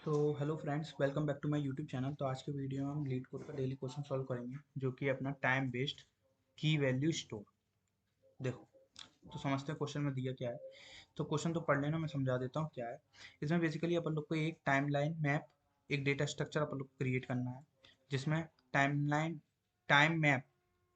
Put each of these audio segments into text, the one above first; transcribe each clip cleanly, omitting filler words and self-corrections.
तो hello friends, welcome back to my YouTube channel. तो आज के वीडियो में हम लीड कोड का डेली क्वेश्चन सॉल्व करेंगे, जो कि अपना टाइम बेस्ड की वैल्यू स्टोर। देखो, तो समझते हैं क्वेश्चन में दिया क्या है। तो क्वेश्चन तो पढ़ लेना, मैं समझा देता हूँ क्या है। इसमें बेसिकली अपन लोग को एक टाइमलाइन मैप, एक डेटा स्ट्रक्चर अपन लोग को क्रिएट करना है, जिसमें टाइमलाइन टाइम मैप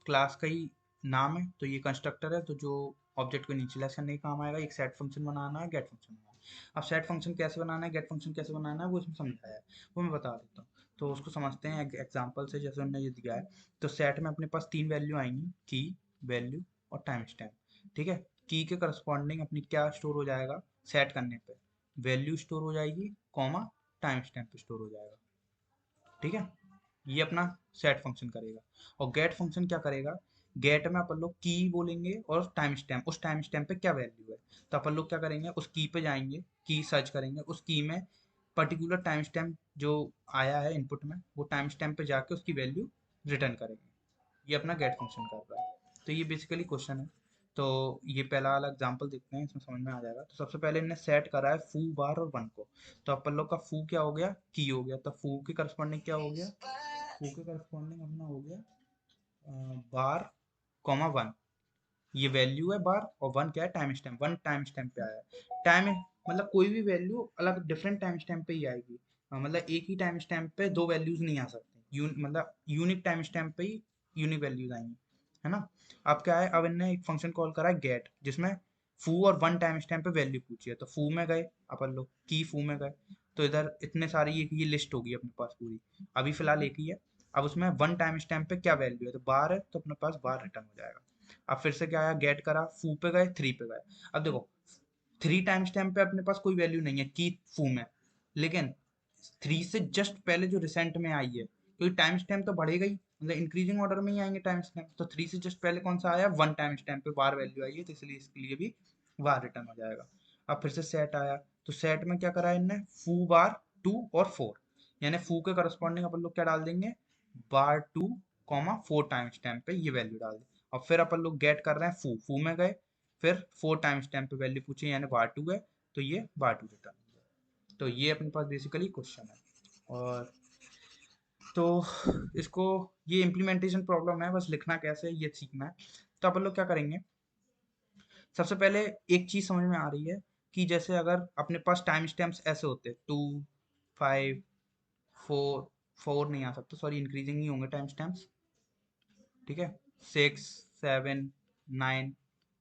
क्लास का ही नाम है। तो ये कंस्ट्रक्टर है, तो जो ऑब्जेक्ट को इनिशियलाइज करने का काम आएगा। एक सेट फंक्शन बनाना है, गेट फंक्शन बनाना है। अब सेट फंक्शन कैसे बनाना है, गेट फंक्शन कैसे बनाना है, वो इसमें समझाया है, वो मैं बता देता हूँ। तो उसको समझते हैं एग्जाम्पल से। जैसे उन्होंने ये दिया है, तो सेट में अपने पास तीन वैल्यू आएंगी, की, वैल्यू और टाइम स्टैम्प। ठीक है। की के करस्पॉन्डिंग अपनी क्या स्टोर हो जाएगा सेट करने पे, वैल्यू स्टोर हो जाएगी, कॉमा टाइम स्टैम्प स्टोर हो जाएगा। ठीक है। ये अपना सेट फंक्शन करेगा। और गेट फंक्शन क्या करेगा, गेट में अपन लोग की बोलेंगे और टाइम स्टैम्प, उस टाइम स्टैम्प पे क्या वैल्यू है। तो अपन लोग क्या करेंगे, उस की पे जाएंगे, की सर्च करेंगे, उस की में पर्टिकुलर टाइम स्टैम्प जो आया है इनपुट में, वो टाइम स्टैम्प पे जाके उसकी वैल्यू रिटर्न करेंगे। ये अपना गेट फंक्शन कर रहा है। तो ये बेसिकली क्वेश्चन है। तो ये पहला वाला एग्जांपल देखते हैं, इसमें समझ में आ जाएगा। तो सबसे पहले इन्हें सेट करा है फू, बार और वन को। तो अपन लोग का फू क्या हो गया, की हो गया। तो फू के करस्पॉन्डिंग क्या हो गया, फू के करस्पॉन्डिंग अपना हो गया बार कॉमा वन। ये वैल्यू है बार, और वन क्या है, time stamp. One time stamp पे आया है। टाइम मतलब कोई भी वैल्यू अलग डिफरेंट टाइम स्टैम्प पे ही आएगी। मतलब एक ही टाइम स्टैम्प पे दो वैल्यूज नहीं आ सकती। मतलब यूनिक टाइम स्टैम्प पे ही यूनिक वैल्यूज आएंगी, है ना। अब क्या है, अब इन्होंने एक फंक्शन कॉल करा है गेट, जिसमें फू और वन टाइम स्टैम्प पे वैल्यू पूछी है। तो फू में गए अपन लोग, की फू में गए, तो इधर इतने सारी ये लिस्ट होगी अपने पास पूरी। अभी फिलहाल एक ही है। अब उसमें वन टाइम स्टैम्प पे क्या वैल्यू है, तो बार है, तो अपने पास बार रिटर्न हो जाएगा। अब फिर से क्या आया, गेट करा, फू पे गए, थ्री पे गए। अब देखो, थ्री टाइम स्टैम्प पे अपने पास कोई वैल्यू नहीं है की फू में, लेकिन थ्री से जस्ट पहले जो रिसेंट में आई है, क्योंकि टाइम स्टैम्प तो बढ़ेगा ही, मतलब इंक्रीजिंग ऑर्डर में ही आएंगे टाइम स्टैम्प। तो थ्री से जस्ट पहले कौन सा आया, वन टाइम स्टैम्प पे बार वैल्यू आई है, तो इसलिए इसके लिए भी बार रिटर्न हो जाएगा। अब फिर से सेट आया, तो सेट में क्या करा है इनने, फू बार टू और फोर, यानी फू के करस्पॉन्डिंग अपन लोग क्या डाल देंगे, bar two comma four time stamp पे ये वैल्यू डाल दें। और फिर अपन लोग गेट कर रहे हैं फू, फू में गए, फिर फोर टाइम स्टैम्प पे वैल्यू पूछी, यानी बार टू है, तो ये बार टू रिटर्न हो गया। तो ये अपने पास बेसिकली क्वेश्चन है। और तो इसको, ये इम्प्लीमेंटेशन प्रॉब्लम है, बस लिखना कैसे है ये सीखना है। तो अपन लोग क्या करेंगे, सबसे पहले एक चीज समझ में आ रही है कि जैसे अगर अपने पास टाइम स्टैम्प्स ऐसे होते, टू, फाइव, फोर, फोर नहीं आ सकता, सॉरी, इंक्रीजिंग ही होंगे टाइम स्टैम्प्स। ठीक है, सिक्स, सेवन, नाइन,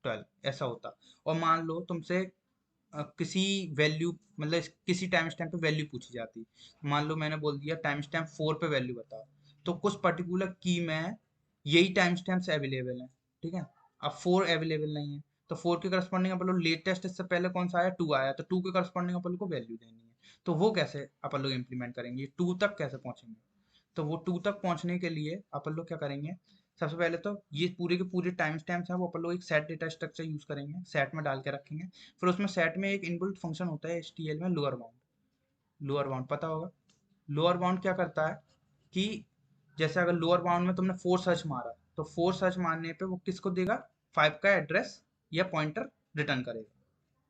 ट्वेल्व ऐसा होता। और मान लो तुमसे किसी वैल्यू, मतलब किसी टाइम स्टैम्प पे वैल्यू पूछी जाती। मान लो मैंने बोल दिया टाइम स्टैम्प फोर पे वैल्यू बता, तो कुछ पर्टिकुलर की में यही टाइम स्टैम्प्स अवेलेबल हैं। ठीक है। अब फोर अवेलेबल नहीं है, तो फोर के करस्पॉन्डिंग अपन लोग लेटेस्ट, इससे पहले कौन सा आया, टू आया, तो टू के करस्पॉन्डिंग अपन लोग को वैल्यू देनी है। तो वो कैसे अपन लोग इम्प्लीमेंट करेंगे, टू तक कैसे पहुंचेंगे। तो वो टू तक पहुंचने के लिए अपन लोग क्या करेंगे, सबसे पहले तो ये पूरे के पूरे टाइम स्टैम्प्स हैं, वो अपन लोग एक सेट डेटा स्ट्रक्चर यूज करेंगे, सेट में डाल के रखेंगे। फिर उसमें सेट में एक इनबिल्ट फंक्शन होता है एचटीएल में, लोअर बाउंड। लोअर बाउंड पता होगा। लोअर बाउंड क्या करता है कि जैसे अगर लोअर बाउंड में तुमने फोर सर्च मारा, तो फोर सर्च मारने पे वो किसको देगा, फाइव का एड्रेस या पॉइंटर रिटर्न करेगा।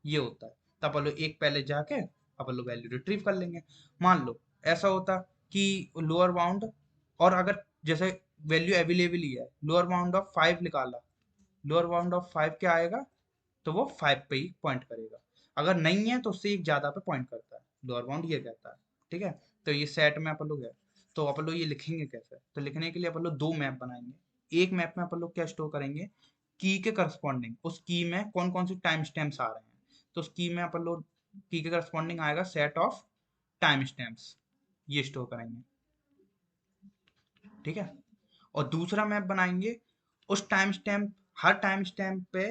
ये होता है। तो अपन लोग एक पहले जाके अपन लोग वैल्यू रिट्रीव कर लेंगे। मान लो ऐसा होता कि लोअर बाउंड, और अगर जैसे वैल्यू अवेलेबल ही है, लोअर बाउंड ऑफ फाइव निकाला, लोअर बाउंड ऑफ फाइव क्या आएगा, तो वो फाइव पे ही पॉइंट करेगा। अगर नहीं है तो उससे एक ज्यादा पे पॉइंट करता है, लोअर बाउंड ये कहता है। ठीक है। तो ये सेट में अपन लोग है। तो अपन लोग ये लिखेंगे कैसे, तो लिखने के लिए अपन लोग दो मैप बनाएंगे। एक मैप में अपन लोग क्या स्टोर करेंगे, की के करस्पॉन्डिंग, उस की में कौन कौन से टाइम स्टैम्प्स आ रहे हैं। तो उस की में अपन लोग, की के करस्पॉन्डिंग आएगा सेट ऑफ टाइम स्टैम्प्स, ये स्टोर करेंगे। ठीक है। और दूसरा मैप बनाएंगे, उस टाइम स्टैम्प, हर टाइम स्टैम्प पे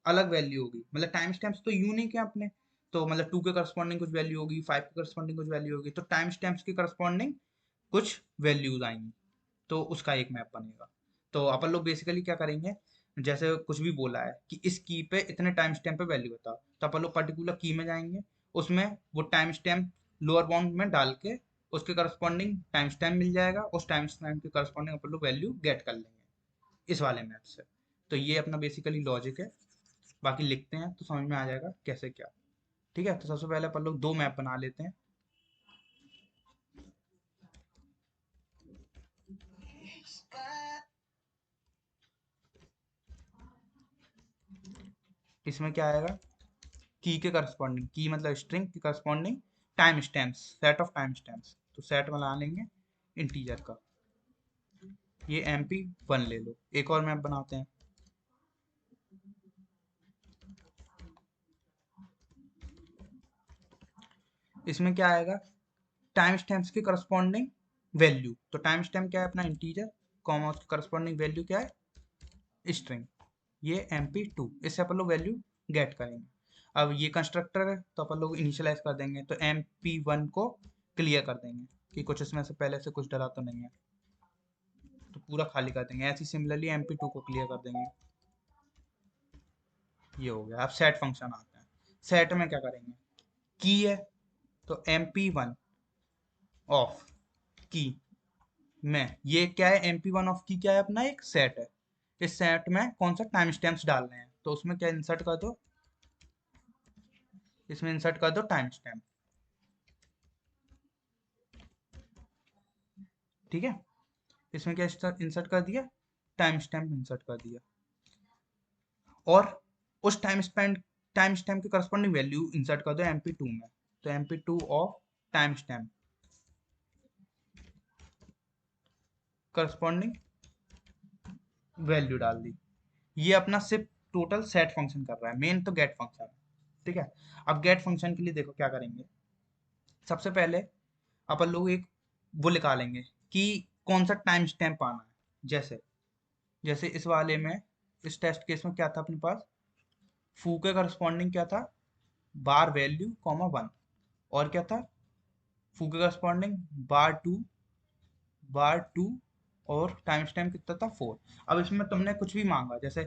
अलग वैल्यू होगी, मतलब टाइम स्टैम्प्स तो यूनिक है अपने। तो मतलब टू के करस्पॉन्डिंग कुछ वैल्यू होगी, फाइव के करस्पॉन्डिंग कुछ वैल्यू होगी, तो टाइम स्टैम्प्स के करस्पॉन्डिंग कुछ वैल्यूज आएंगी। तो उसका एक मैप बनेगा। तो अपन लोग बेसिकली क्या करेंगे, जैसे कुछ भी बोला है कि इस की पे इतने टाइम स्टैम्प पे वैल्यू बताओ, तो अपन लोग पर्टिकुलर की में जाएंगे, उसमें वो टाइम स्टैम्प लोअर बाउंड में डाल के उसके करस्पॉन्डिंग टाइम स्टैम्प मिल जाएगा, उस टाइम स्टैम्प के करस्पॉन्डिंग अपन लोग वैल्यू गेट कर लेंगे इस वाले मैप से। तो ये अपना बेसिकली लॉजिक है। बाकी लिखते हैं तो समझ में आ जाएगा कैसे क्या। ठीक है। तो सबसे पहले अपन लोग दो मैप बना लेते हैं। इसमें क्या आएगा, की के करस्पॉन्डिंग, की मतलब स्ट्रिंग के corresponding time stamps, set of time stamps, तो सेट बना लेंगे इंटीजर का। ये MP1 ले लो। एक और मैप बनाते हैं। इसमें क्या आएगा, टाइम स्टैम्प्स के करस्पॉन्डिंग वैल्यू, तो टाइम स्टैम्प क्या है अपना इंटीजर, कॉमा उसके करस्पॉन्डिंग वैल्यू क्या है स्ट्रिंग, ये MP2, इससे अपन लोग वैल्यू गेट करेंगे। अब ये कंस्ट्रक्टर है तो अपन लोग इनिशियलाइज कर देंगे, तो MP1 को क्लियर कर देंगे कि कुछ इसमें से पहले से कुछ डला तो नहीं है, तो पूरा खाली कर देंगे। ऐसे सिमिलरली MP2 को क्लियर कर देंगे। ये हो गया। अब सेट फंक्शन आता है। सेट में क्या करेंगे, की है तो MP1 ऑफ की में, ये क्या है MP1 ऑफ की क्या है अपना एक सेट है। इस सेट में कौन सा टाइम स्टैम्प्स डालने हैं, तो उसमें क्या इंसर्ट कर दो, इसमें इंसर्ट कर दो टाइम स्टैम्प। ठीक है, इसमें क्या इंसर्ट कर दिया, टाइम स्टैम्प इंसर्ट कर दिया। और उस टाइम स्टैम्प के करस्पॉन्डिंग वैल्यू इंसर्ट कर दो MP2 में, तो MP2 of time stamp corresponding value डाल दी। ये अपना सिर्फ टोटल सेट फंक्शन कर रहा है, मेन तो गेट फंक्शन है। ठीक है, अब गेट फंक्शन के लिए देखो क्या करेंगे। सबसे पहले अपन लोग एक वो निकालेंगे कि कौन सा टाइम स्टैम्प आना है। जैसे जैसे इस वाले में, इस टेस्ट केस में क्या था अपने पास, फू के करस्पॉन्डिंग क्या था, बार वैल्यू कॉमा 1, और क्या था फू के करस्पॉन्डिंग बार टू और टाइम स्टैम्प कितना था 4। अब इसमें तुमने कुछ भी मांगा, जैसे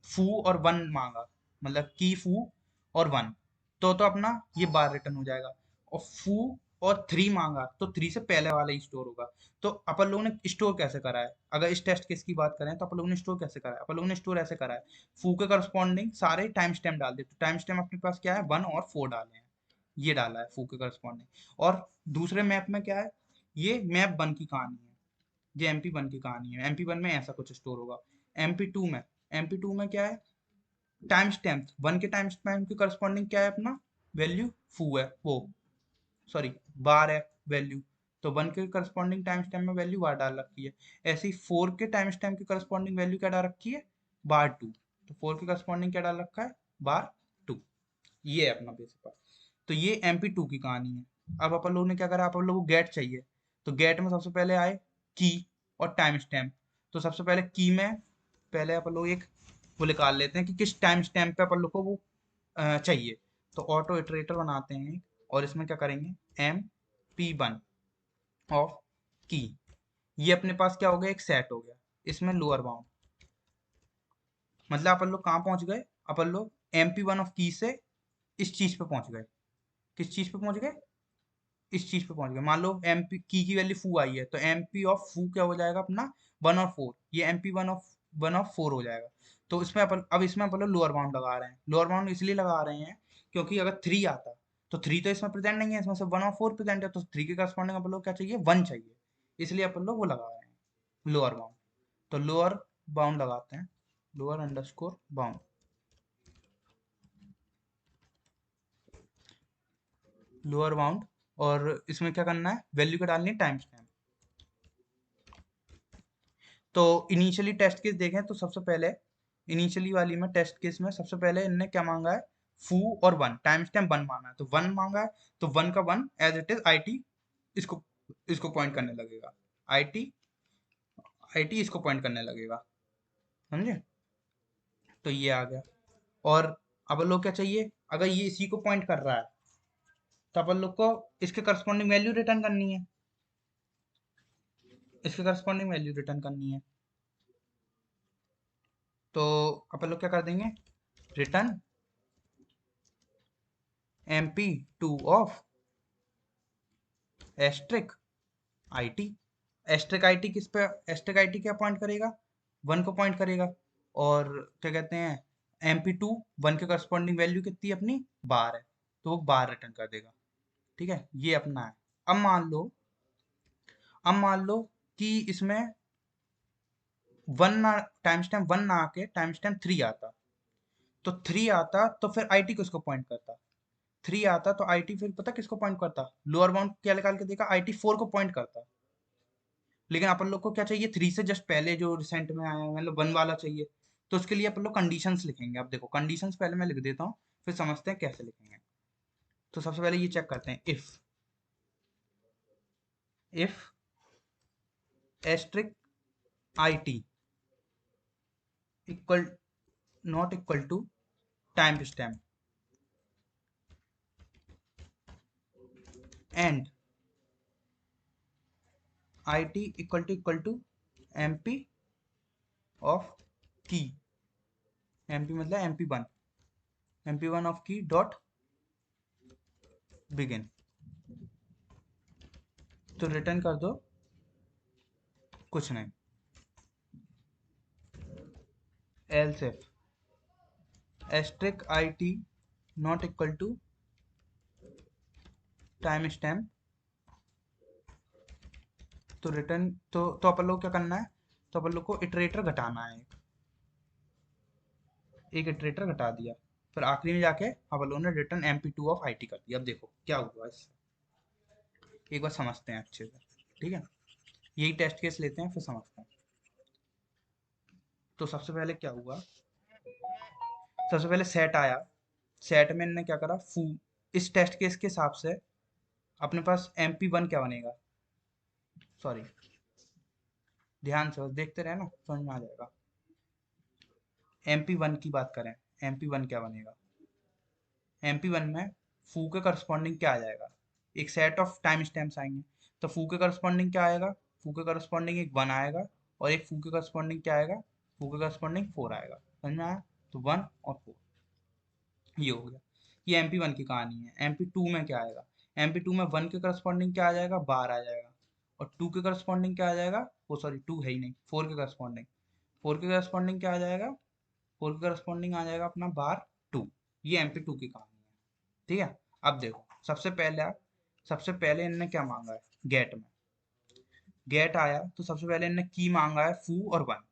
फू और 1 मांगा, मतलब की फू और 1, तो अपना ये बार रिटर्न हो जाएगा। और फू और 3 मांगा तो 3 से पहले वाला ही स्टोर होगा। तो अपन लोगों ने स्टोर कैसे करा है, अगर इस टेस्ट केस की बात करें तो अपन लोगों ने स्टोर कैसे करा है, अपन लोगों ने स्टोर ऐसे करा है, फू के करस्पॉन्डिंग सारे टाइम स्टैम्प डाल दिए, तो टाइम स्टैम्प अपने पास क्या है 1 और 4 डाले हैं, ये डाला है फू के करस्पॉन्डिंग। और दूसरे मैप में क्या है, ये मैप 1 की कहानी है, ये MP1 की कहानी है। MP1 में ऐसा कुछ स्टोर होगा। MP2 में MP2 में क्या है, टाइम स्टैम्प 1 के टाइम स्टैम्प के करस्पॉन्डिंग क्या है अपना वैल्यू, फू है वो, सॉरी बार है वैल्यू, तो 1 के करस्पॉन्डिंग टाइम स्टैम्प में वैल्यू बार डाल रखी है। ऐसे ही 4 के टाइम स्टैम्प के करस्पॉन्डिंग वैल्यू क्या डाल रखी है, बार 2, तो 4 के करस्पॉन्डिंग क्या डाल रखा है, बार 2। ये है अपना बेसिक पार्ट। तो ये MP2 की कहानी है। अब अपन लोगों ने क्या करा, अपन लोगों को गेट चाहिए, तो गेट में सबसे पहले आए की और टाइम स्टैम्प। तो सबसे पहले की में पहले अपन लोग एक वो निकाल लेते हैं कि किस टाइम स्टैम्प पे अपन लोग को वो चाहिए। तो ऑटो इटरेटर बनाते हैं और इसमें क्या करेंगे, MP1 ऑफ की, ये अपने पास क्या हो गया, एक सेट हो गया। इसमें लोअर बाउंड, मतलब अपन लोग कहाँ पहुंच गए, अपन लोग MP1 ऑफ की से इस चीज पे पहुंच गए। किस चीज पे पहुंच गए, इस चीज पे पहुंच गए। मान लो MP की वैल्यू फू आई है, तो MP ऑफ फू क्या हो जाएगा अपना 1 और 4, ये MP1 ऑफ 4 हो जाएगा। तो इसमें अपन अब इसमें अपन लोग लोअर बाउंड लगा रहे हैं। लोअर बाउंड इसलिए लगा रहे हैं क्योंकि अगर 3 आता तो 3 तो इसमें प्रेजेंट नहीं है, इसमें से 1 और 4 प्रेजेंट है, तो 3 के करस्पॉन्डिंग अपन लोग क्या चाहिए, 1 चाहिए, इसलिए अपन लोग वो लगा रहे हैं लोअर बाउंड। तो लोअर बाउंड लगाते हैं, lower underscore bound, lower bound. और इसमें क्या करना है, वैल्यू क्या डालनी है, टाइम स्टैम्प। तो इनिशियली टेस्ट केस देखें तो सबसे पहले इनिशियली वाली में टेस्ट केस में सबसे पहले इनने क्या मांगा है, फू और 1, टाइम स्टैम्प 1 मांगा है, तो 1 मांगा है, तो 1 का 1 एज इट इज IT, इसको इसको पॉइंट करने लगेगा, IT IT इसको पॉइंट करने लगेगा, समझे। तो ये आ गया। और अब लोग क्या चाहिए, अगर ये इसी को पॉइंट कर रहा है तो अपन लोग को इसके करस्पॉन्डिंग वैल्यू रिटर्न करनी है, इसके करस्पॉन्डिंग वैल्यू रिटर्न करनी है। तो अपन लोग क्या कर देंगे, return MP2 of asterisk IT। Asterisk IT किस पे, एस्ट्रिक IT क्या पॉइंट करेगा, 1 को पॉइंट करेगा। और क्या कहते हैं, MP2 1 के करस्पॉन्डिंग वैल्यू कितनी है अपनी, बार है, तो वो बार रिटर्न कर देगा। ठीक है, ये अपना है। अब मान लो अब मान लो कि इसमें 1 ना, टाइम स्टैम्प 1 ना आके टाइम स्टैम्प 3 आता, तो 3 आता तो फिर आईटी किसको पॉइंट करता? 3 आता तो आईटी फिर पता किसको पॉइंट करता? लोअर बाउंड क्या निकाल के देखा, आईटी 4 को पॉइंट करता। लेकिन अपन लोग को क्या चाहिए, 3 से जस्ट पहले जो रिसेंट में आया है, मतलब 1 वाला चाहिए। तो उसके लिए अपन लोग कंडीशंस लिखेंगे। अब देखो कंडीशंस पहले मैं लिख देता हूँ, फिर समझते हैं कैसे लिखेंगे। तो सबसे पहले ये चेक करते हैं, if asterisk I T equal not equal to timestamp and I T equal to M P of key, M P मतलब M P one of key dot begin. तो रिटर्न कर दो कुछ नहीं, else if asterisk I T not equal to timestamp, तो return तो अपन लोग क्या करना है, तो अपन लोग को इटरेटर घटाना है, एक इटरेटर घटा दिया, फिर आखिरी में जाके अपन लोगों ने रिटर्न mp2 ऑफ it कर दिया। अब देखो क्या हुआ इससे, एक बार समझते हैं अच्छे से, ठीक है। यही टेस्ट केस लेते हैं फिर समझते हैं। तो सबसे पहले क्या हुआ, सबसे पहले सेट आया, सेट में इन्होंने क्या करा, फू इस टेस्ट केस के हिसाब से अपने पास mp1 क्या बनेगा, सॉरी ध्यान से बस देखते रहे ना, समझ में आ जाएगा। mp1 की बात करें, mp1 क्या बनेगा, mp1 में फू के करस्पॉन्डिंग क्या आ जाएगा, एक सेट ऑफ टाइम स्टैम्प्स आएंगे। तो फू के करस्पॉन्डिंग क्या आएगा, फू के करस्पॉन्डिंग एक 1 आएगा, और एक फू के करस्पॉन्डिंग क्या आएगा, फू के करस्पॉन्डिंग 4 आएगा। समझ में आया? तो 1 और 4 ये हो गया। ये mp1 की कहानी है। mp2 में क्या आएगा, mp2 में 1 के करस्पॉन्डिंग क्या आ जाएगा, बार आ जाएगा, और 2 के करस्पॉन्डिंग क्या आ जाएगा, वो सॉरी 2 है ही नहीं, 4 के करस्पॉन्डिंग, 4 के करस्पॉन्डिंग क्या आ जाएगा, 4 के करस्पॉन्डिंग आ जाएगा अपना बार 2। ये mp2 की कहानी है, ठीक है। अब देखो सबसे पहले इनने क्या मांगा है, गेट में गेट आया तो सबसे पहले इनने की मांगा है फू और 1।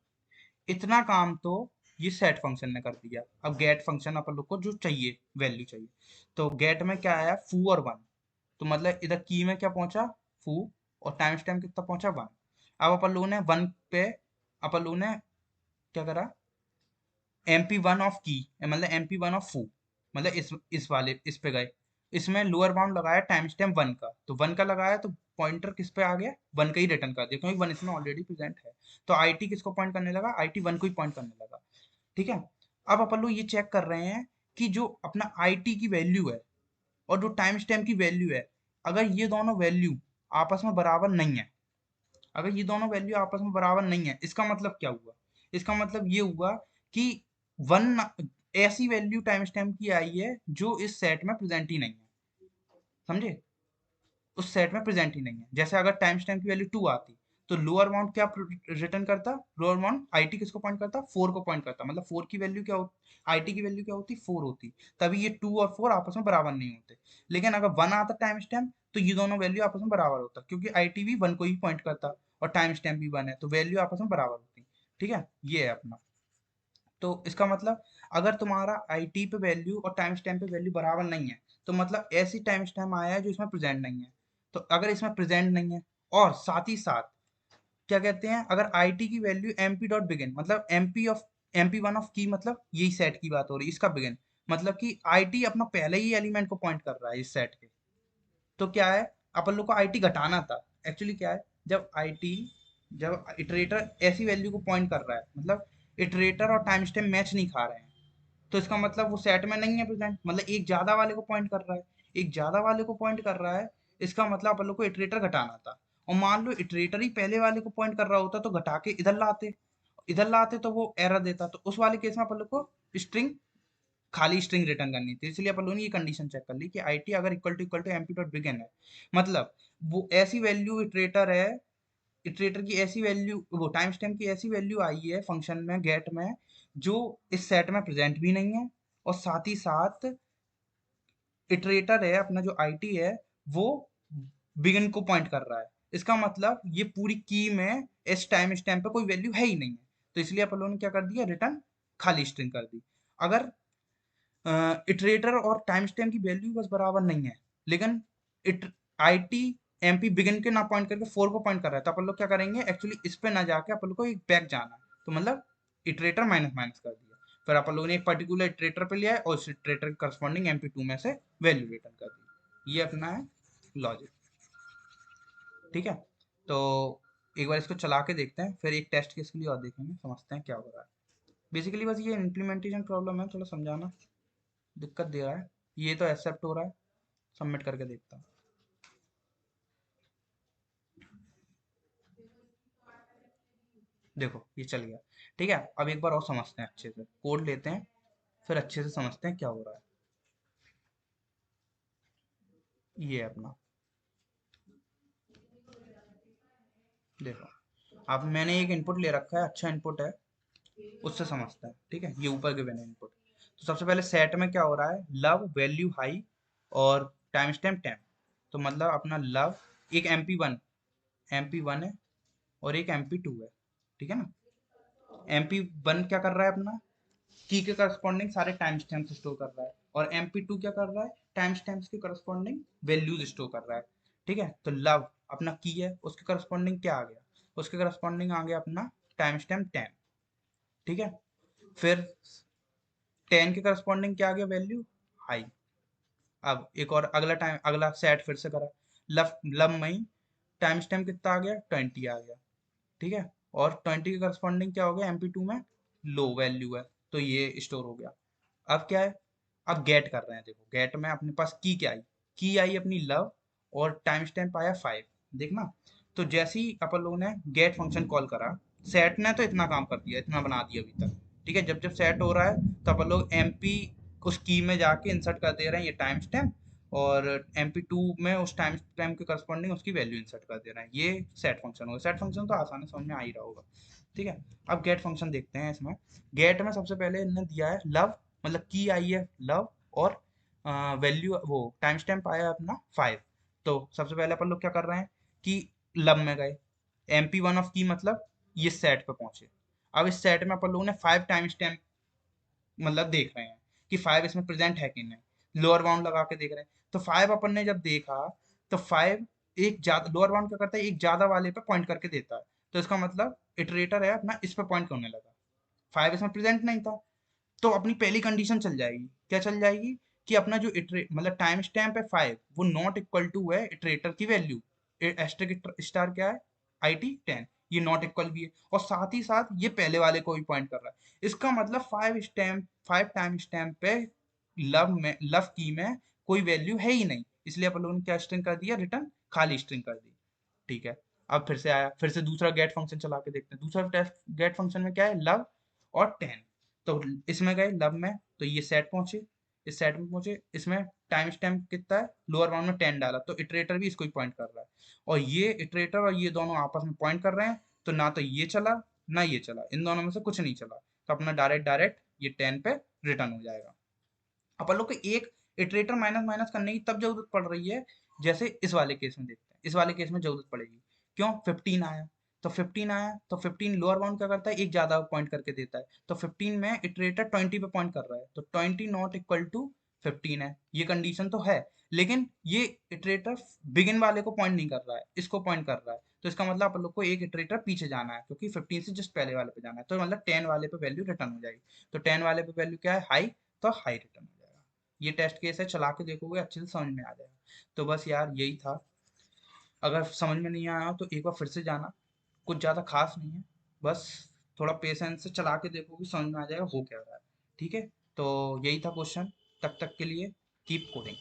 इतना काम तो ये सेट फंक्शन ने कर दिया। अब गेट फंक्शन अपन लोग को जो चाहिए, वैल्यू चाहिए, तो गेट में क्या आया, फू और 1। तो मतलब इधर की में क्या पहुंचा, फू, और टाइम स्टैम्प कितना पहुंचा, 1। अब अपन लोगों ने 1 पे अपन लोगों ने क्या करा, mp1 ऑफ की मतलब mp1 ऑफ फू, मतलब इस वाले इस पे गए, इसमें लोअर बाउंड लगाया टाइम स्टैम्प 1 का, तो 1 का लगाया तो पॉइंटर किस पे आ गया, 1 का ही रिटर्न कर दिया, क्योंकि 1 इसमें ऑलरेडी प्रेजेंट है। तो आईटी किसको पॉइंट करने लगा, आईटी 1 को ही पॉइंट करने लगा, ठीक है। अब अपन लोग ये चेक कर रहे हैं कि जो अपना आईटी की वैल्यू है और जो टाइम स्टैम्प की वैल्यू है, अगर ये दोनों वैल्यू आपस में बराबर नहीं है, अगर ये दोनों वैल्यू आपस में बराबर नहीं है, इसका मतलब क्या हुआ, इसका मतलब ये हुआ कि 1 ऐसी वैल्यू टाइम स्टैम्प की आई है जो इस सेट में प्रेजेंट ही नहीं है, समझे, उस सेट में प्रेजेंट ही नहीं है। जैसे अगर टाइम स्टैम्प की वैल्यू 2 आती, तो लोअर बाउंड क्या रिटर्न करता, लोअर बाउंड आईटी किसको पॉइंट करता, 4 को पॉइंट करता, मतलब 4 की वैल्यू क्या होती, आईटी की वैल्यू क्या होती, 4 होती, तभी ये 2 और 4 आपस में बराबर नहीं होते। लेकिन अगर 1 आता टाइम स्टैम्प, तो ये दोनों वैल्यू आपस में बराबर होता, क्योंकि आईटी भी 1 को ही पॉइंट करता और टाइम स्टैम्प भी 1 है, तो वैल्यू आपस में बराबर होती, ठीक है। ये है अपना। तो इसका मतलब अगर तुम्हारा आईटी पे वैल्यू और टाइम स्टैम्प पे वैल्यू बराबर नहीं है, तो मतलब ऐसी टाइम स्टैम्प आया है जो इसमें प्रेजेंट नहीं है। तो अगर इसमें प्रेजेंट नहीं है, और साथ ही साथ क्या कहते हैं, अगर आईटी की वैल्यू एमपी डॉट बिगिन, मतलब mp1 ऑफ की, मतलब यही सेट की बात हो रही है, इसका बिगिन मतलब कि आईटी अपना पहले ही एलिमेंट को पॉइंट कर रहा है इस सेट के। तो क्या है, अपन लोग को आईटी घटाना था। एक्चुअली क्या है, जब इटरेटर ऐसी वैल्यू को पॉइंट कर रहा है, मतलब इटरेटर और टाइम स्टैम्प मैच नहीं खा रहे हैं, तो इसका मतलब वो सेट में नहीं है प्रेजेंट, मतलब एक ज्यादा वाले को पॉइंट कर रहा है, एक ज्यादा वाले को पॉइंट कर रहा है। इसका मतलब अपन लोग को इटरेटर घटाना था, और मान लो इटरेटर ही पहले वाले को पॉइंट कर रहा होता तो घटा के इधर लाते तो वो एरर देता, तो उस वाले केस में अपन लोग को स्ट्रिंग, खाली स्ट्रिंग रिटर्न करनी थी। इसलिए अपन लोगों ने ये कंडीशन चेक कर ली कि आईटी अगर equal to MP dot begin है, मतलब वो ऐसी वैल्यू इटरेटर है, इटरेटर की ऐसी वैल्यू, वो टाइम स्टैम्प की ऐसी वैल्यू आई है फंक्शन में गेट में, जो इस सेट में प्रेजेंट भी नहीं है, और साथ ही साथ इटरेटर है अपना जो आईटी है, वो बिगिन को पॉइंट कर रहा है। इसका मतलब ये पूरी की में इस टाइम स्टैम्प पे कोई वैल्यू है ही नहीं है, तो इसलिए अपन लोगों ने क्या कर दिया, रिटर्न खाली स्ट्रिंग कर दी। अगर इटरेटर और टाइम स्टैम्प की वैल्यू बस बराबर नहीं है, लेकिन it I T M P begin के ना पॉइंट करके 4 को पॉइंट कर रहा है, तो अपन लोग क्या करेंगे, एक्चुअली इस पे ना जाके अपन लोग को एक बैक जाना है, तो मतलब इटरेटर माइनस माइनस कर दिया, फिर अपन लोगों ने एक पर्टिकुलर इटरेटर पे लिया है और उस इटरेटर के करस्पॉन्डिंग एम पी टू में से वैल्यू रिटर्न कर दी। ये अपना है लॉजिक। ठीक है, तो एक बार इसको चला के देखते हैं, फिर एक टेस्ट केस के लिए और देखेंगे, समझते हैं क्या हो रहा है। बेसिकली बस ये इम्प्लीमेंटेशन प्रॉब्लम है, थोड़ा समझाना दिक्कत दे रहा है। ये तो एक्सेप्ट हो रहा है, सबमिट करके देखता हूँ। देखो ये चल गया। ठीक है, अब एक बार और समझते हैं, अच्छे से कोड लेते हैं, फिर अच्छे से समझते हैं क्या हो रहा है। ये है अपना, देखो अब मैंने एक इनपुट ले रखा है, अच्छा इनपुट है, उससे समझते हैं। ठीक है, ये ऊपर के मैंने इनपुट, तो सबसे पहले सेट में क्या हो रहा है, लव वैल्यू हाई और टाइम स्टैम्प 10। तो मतलब अपना लव एक एम पी वन है और एक एम पी टू है। ठीक है ना, एम पी वन क्या कर रहा है, अपना की के करस्पॉन्डिंग सारे टाइम स्टैम्प स्टोर कर रहा है, और एम पी टू क्या कर रहा है, टाइम स्टैम्प्स के करस्पॉन्डिंग वैल्यूज स्टोर कर रहा है। ठीक है, तो लव अपना की है, उसके करस्पॉन्डिंग क्या आ गया, उसके करस्पॉन्डिंग आ गया अपना टाइम स्टैम्प 10। ठीक है, फिर 10 के करस्पॉन्डिंग क्या आ गया, वैल्यू हाई। अब एक और अगला टाइम, अगला सेट फिर से करा, लव लव मई टाइम स्टैम्प कितना आ गया, 20 आ गया। ठीक है, और 20 के करस्पॉन्डिंग क्या हो गया, एम पी टू में लो वैल्यू है, तो ये स्टोर हो गया। अब क्या है, अब गेट कर रहे हैं, देखो गेट में अपने पास की आई अपनी लव, और टाइम स्टैम्प आया 5। देखना, तो जैसे ही अपन लोगों ने गेट फंक्शन कॉल करा, सेट ने तो इतना काम कर दिया, इतना बना दिया अभी तक। ठीक है, जब जब सेट हो रहा है तो अपन लोग एम पी उस की में जाके इंसर्ट कर दे रहे हैं ये टाइम स्टैम्प, और एम पी टू में उस टाइम स्टैम्प के करस्पॉन्डिंग उसकी वैल्यू इंसर्ट कर दे रहे हैं। ये सेट फंक्शन होगा, सेट फंक्शन तो आसान है, समझ में आ ही रहा होगा। ठीक है, अब गेट फंक्शन देखते हैं। इसमें गेट में सबसे पहले इन्होंने दिया है लव, मतलब की आई है लव, और वैल्यू वो टाइम स्टैम्प आया अपना 5। तो सबसे पहले अपन लोग क्या कर रहे हैं कि लब में गए, एम पी वन ऑफ की मतलब ये सेट पे पहुंचे। अब इस सेट में अपन लोगों ने 5 टाइम स्टैम्प मतलब देख रहे हैं कि 5 इसमें प्रेजेंट है कि नहीं, लोअर बाउंड लगा के देख रहे हैं। तो 5 अपन ने जब देखा, तो 5 एक ज्यादा, लोअर बाउंड क्या करता है, एक ज्यादा वाले पे पॉइंट करके देता है, तो इसका मतलब इटरेटर है अपना इस पे पॉइंट करने लगा। 5 इसमें प्रेजेंट नहीं था, तो अपनी पहली कंडीशन चल जाएगी, क्या चल जाएगी, कि अपना जो इटरे मतलब टाइम स्टैम्प है 5, वो नॉट इक्वल टू है इटरेटर की वैल्यू, एस्टेरिक स्टार क्या है, आई टी 10, ये नॉट इक्वल भी है, और साथ ही साथ ये पहले वाले को भी पॉइंट कर रहा है। इसका मतलब 5 टाइम स्टैम्प पे लव की में कोई वैल्यू है ही नहीं, इसलिए अपन लोगों ने क्या स्ट्रिंग कर दिया, रिटर्न खाली स्ट्रिंग कर दी। ठीक है, अब फिर से आया, फिर से दूसरा गेट फंक्शन चला के देखते हैं। दूसरा गेट फंक्शन में क्या है, लव और 10। तो इसमें गए लब में, तो ये सेट पहुंचे, इस सेट में पहुंचे, इसमें टाइम स्टैम्प कितना है, लोअर बाउंड में 10 डाला, तो इटरेटर भी इसको ही पॉइंट कर रहा है, और ये इटरेटर और ये दोनों आपस में पॉइंट कर रहे हैं, तो ना तो ये चला ना ये चला, इन दोनों में से कुछ नहीं चला, तो अपना डायरेक्ट डायरेक्ट ये 10 पे रिटर्न हो जाएगा। अपन लोग को एक इटरेटर माइनस माइनस करने की तब जरूरत पड़ रही है, जैसे इस वाले केस में देखते हैं, इस वाले केस में जरूरत पड़ेगी, क्यों, 15 आया, तो 15 आया, तो 15 लोअर बाउंड क्या करता है, एक ज्यादा पॉइंट करके देता है, तो 15 में इटरेटर 20 पे पॉइंट कर रहा है, तो 20 नॉट इक्वल टू 15 है, ये कंडीशन तो है, लेकिन ये इटरेटर बिगिन वाले को पॉइंट नहीं कर रहा है, इसको पॉइंट कर रहा है, तो इसका मतलब अपन लोग को एक इटरेटर पीछे जाना है, क्योंकि 15 से जस्ट पहले वाले पे जाना है, तो मतलब 10 वाले पे वैल्यू रिटर्न हो जाएगी, तो 10 वाले पे वैल्यू क्या है, हाई, तो हाई रिटर्न हो जाएगा। ये टेस्ट केस है, चला के देखोगे अच्छे से समझ में आ जाएगा। तो बस यार यही था, अगर समझ में नहीं आया तो एक बार फिर से जाना, कुछ ज़्यादा खास नहीं है, बस थोड़ा पेशेंस से चला के देखोगे, समझ में आ जाएगा हो क्या रहा है। ठीक है, तो यही था क्वेश्चन, तब तक के लिए कीप कोडिंग।